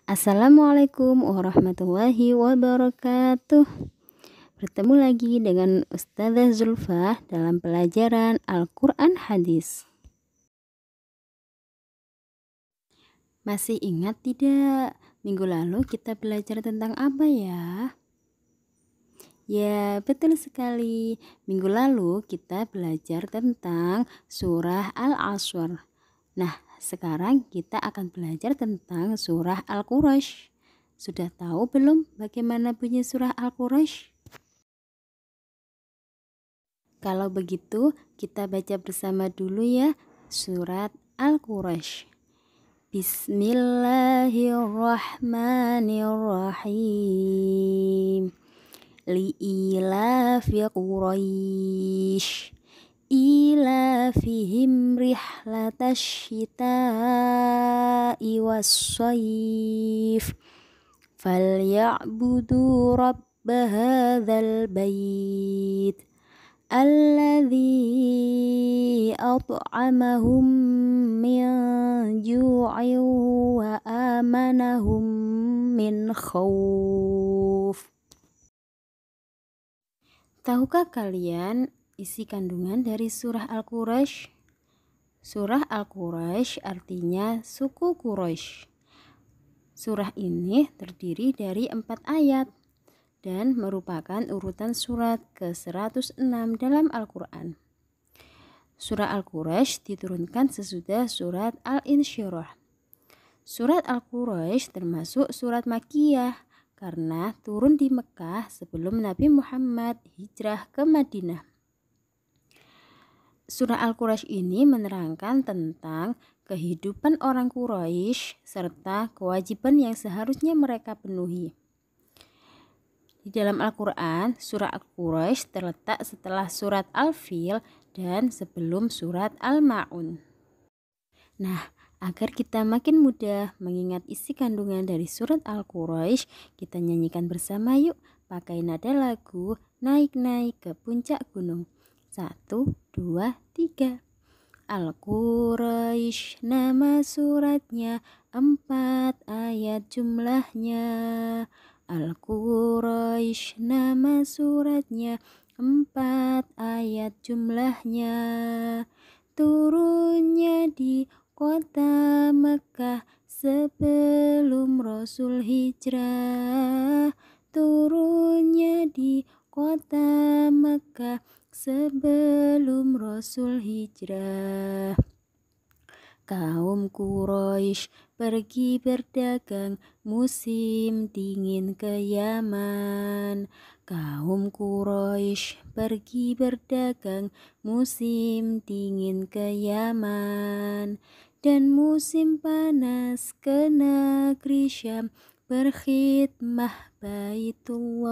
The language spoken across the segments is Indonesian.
Assalamualaikum warahmatullahi wabarakatuh. Bertemu lagi dengan Ustazah Zulfa dalam pelajaran Al-Quran Hadis. Masih ingat tidak? Minggu lalu kita belajar tentang apa ya? Ya, betul sekali. Minggu lalu kita belajar tentang surah Al-Asr. Nah, sekarang kita akan belajar tentang surah Al-Quraish. Sudah tahu belum bagaimana bunyi surah Al-Quraish? Kalau begitu, kita baca bersama dulu ya surat Al-Quraish. Bismillahirrahmanirrahim. Li'ilafi Quraish. Ilafihim rihlatash shita'i was-shayf. Falyabudu rabba hadzal bait alladzi at'amahum min ju'in wa amanahum min khauf. Tahukah kalian isi kandungan dari surah Al-Quraish? Surah Al-Quraish artinya suku Quraisy. Surah ini terdiri dari 4 ayat dan merupakan urutan surat ke-106 dalam Al-Quran. Surah Al-Quraish diturunkan sesudah surat Al-Insyirah. Surat Al-Quraish termasuk surat Makkiyah karena turun di Mekah sebelum Nabi Muhammad hijrah ke Madinah. Surah Al-Quraish ini menerangkan tentang kehidupan orang Quraisy serta kewajiban yang seharusnya mereka penuhi. Di dalam Al-Quran, surah Al-Quraish terletak setelah surat Al-Fil dan sebelum surat Al-Ma'un. Nah, agar kita makin mudah mengingat isi kandungan dari surat Al-Quraish, kita nyanyikan bersama yuk pakai nada lagu Naik-naik ke puncak gunung. 1, 2, 3. Al-Quraish nama suratnya, 4 ayat jumlahnya. Al-Quraish nama suratnya, 4 ayat jumlahnya. Turunnya di kota Mekah sebelum Rasul hijrah. Turunnya di kota Mekah sebelum Rasul hijrah. Kaum Quraisy pergi berdagang musim dingin ke Yaman. Kaum Quraisy pergi berdagang musim dingin ke Yaman. Dan musim panas ke negeri Syam berkhidmah Baitullah.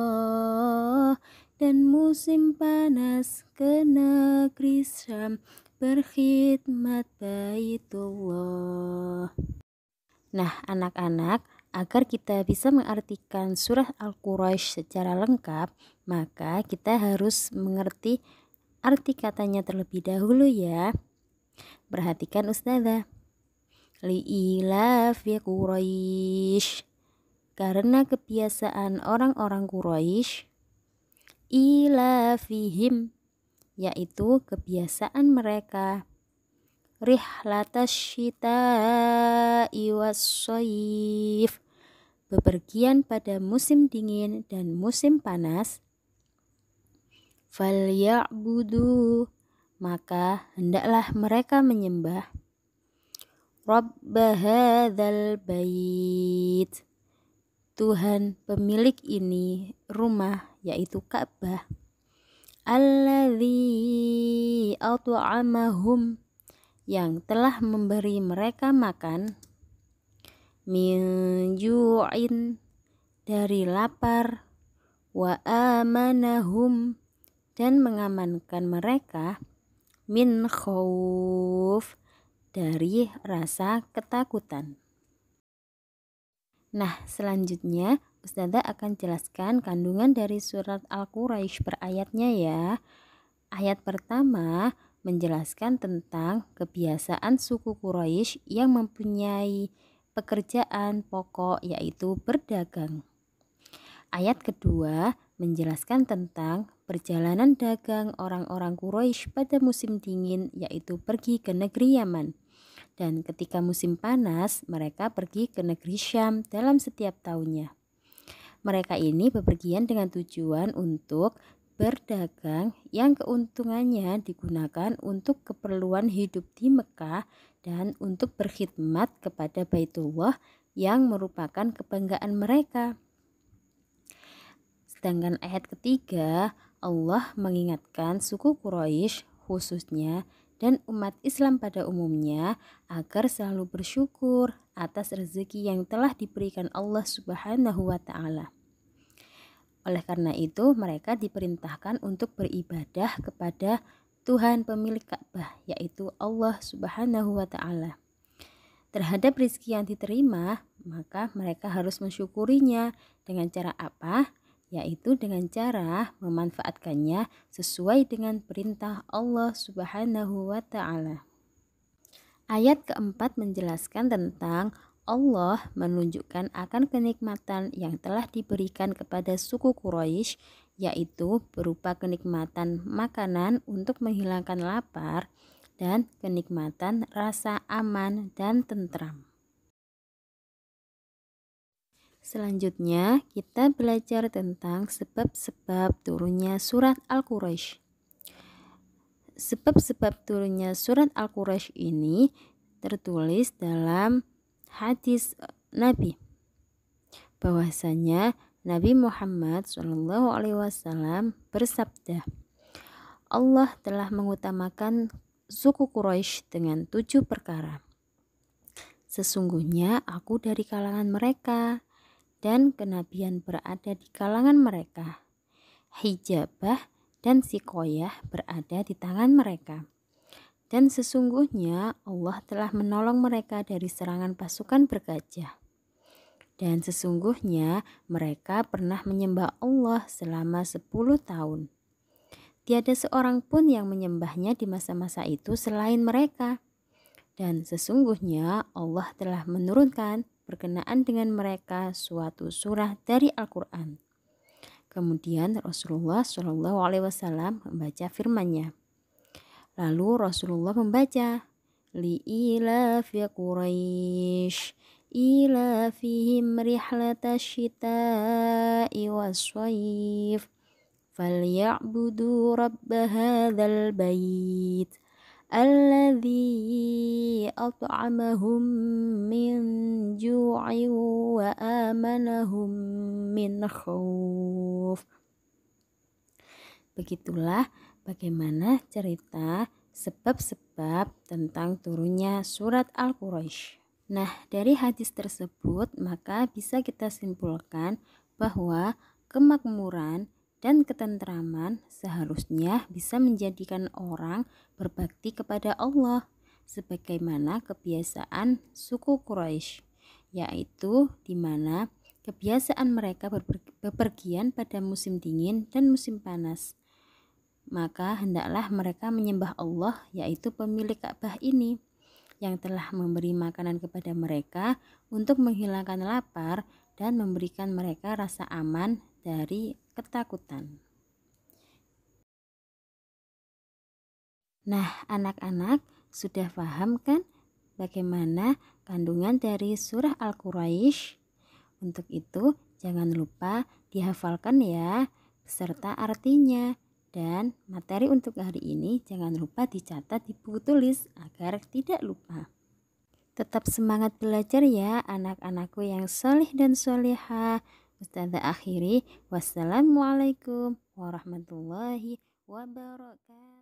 Dan musim panas ke negeri Syam berkhidmat Baitullah. Nah, anak-anak, agar kita bisa mengartikan surah Al-Quraish secara lengkap, maka kita harus mengerti arti katanya terlebih dahulu ya. Perhatikan Ustazah. Li'ilafi Quraish. Karena kebiasaan orang-orang Quraisy, ilafihim, yaitu kebiasaan mereka, rihlatash shita'i was-shayf, bepergian pada musim dingin dan musim panas. Falyabudu, maka hendaklah mereka menyembah, Rabba hadzal bait, Tuhan pemilik ini rumah, yaitu Ka'bah, alladzi at'amahum, yang telah memberi mereka makan, min ju'in, dari lapar, wa amanahum, dan mengamankan mereka, min khauf, dari rasa ketakutan. Nah, selanjutnya Ustazah akan jelaskan kandungan dari surat Al-Quraish per ayatnya ya. Ayat pertama menjelaskan tentang kebiasaan suku Quraisy yang mempunyai pekerjaan pokok yaitu berdagang. Ayat kedua menjelaskan tentang perjalanan dagang orang-orang Quraisy pada musim dingin yaitu pergi ke negeri Yaman. Dan ketika musim panas, mereka pergi ke negeri Syam dalam setiap tahunnya. Mereka ini bepergian dengan tujuan untuk berdagang yang keuntungannya digunakan untuk keperluan hidup di Mekah dan untuk berkhidmat kepada Baitullah yang merupakan kebanggaan mereka. Sedangkan ayat ketiga, Allah mengingatkan suku Quraisy khususnya dan umat Islam pada umumnya agar selalu bersyukur atas rezeki yang telah diberikan Allah Subhanahu wa Ta'ala. Oleh karena itu, mereka diperintahkan untuk beribadah kepada Tuhan pemilik Ka'bah, yaitu Allah Subhanahu wa Ta'ala. Terhadap rezeki yang diterima, maka mereka harus mensyukurinya dengan cara apa? Yaitu dengan cara memanfaatkannya sesuai dengan perintah Allah Subhanahu wa Ta'ala. Ayat keempat menjelaskan tentang Allah menunjukkan akan kenikmatan yang telah diberikan kepada suku Quraisy, yaitu berupa kenikmatan makanan untuk menghilangkan lapar dan kenikmatan rasa aman dan tentram. Selanjutnya, kita belajar tentang sebab-sebab turunnya surat Al-Quraisy. Sebab-sebab turunnya surat Al-Quraisy ini tertulis dalam hadis Nabi, bahwasanya Nabi Muhammad SAW bersabda, Allah telah mengutamakan suku Quraisy dengan 7 perkara. Sesungguhnya aku dari kalangan mereka, dan kenabian berada di kalangan mereka. Hijabah dan sikoyah berada di tangan mereka. Dan sesungguhnya Allah telah menolong mereka dari serangan pasukan bergajah. Dan sesungguhnya mereka pernah menyembah Allah selama 10 tahun. Tiada seorang pun yang menyembahnya di masa-masa itu selain mereka. Dan sesungguhnya Allah telah menurunkan berkenaan dengan mereka suatu surah dari Al-Quran. Kemudian Rasulullah SAW membaca firman-Nya. Lalu Rasulullah membaca, li'ilafi Quraisy ilafihim rihlatash syita'i was-shayf falya'budu rabb hadzal bait alladzi at'amahum min ju'in wa amanahum min khauf. Begitulah bagaimana cerita sebab-sebab tentang turunnya surat Al-Quraisy. Nah, dari hadis tersebut maka bisa kita simpulkan bahwa kemakmuran dan ketentraman seharusnya bisa menjadikan orang berbakti kepada Allah sebagaimana kebiasaan suku Quraisy, yaitu di mana kebiasaan mereka bepergian pada musim dingin dan musim panas. Maka hendaklah mereka menyembah Allah, yaitu pemilik Ka'bah ini, yang telah memberi makanan kepada mereka untuk menghilangkan lapar dan memberikan mereka rasa aman dari ketakutan. Nah, anak-anak sudah paham kan bagaimana kandungan dari surah Al-Quraisy? Untuk itu, jangan lupa dihafalkan ya, beserta artinya. Dan materi untuk hari ini jangan lupa dicatat di buku tulis agar tidak lupa. Tetap semangat belajar ya anak-anakku yang solih dan solihah. Ustazah akhiri, wassalamualaikum warahmatullahi wabarakatuh.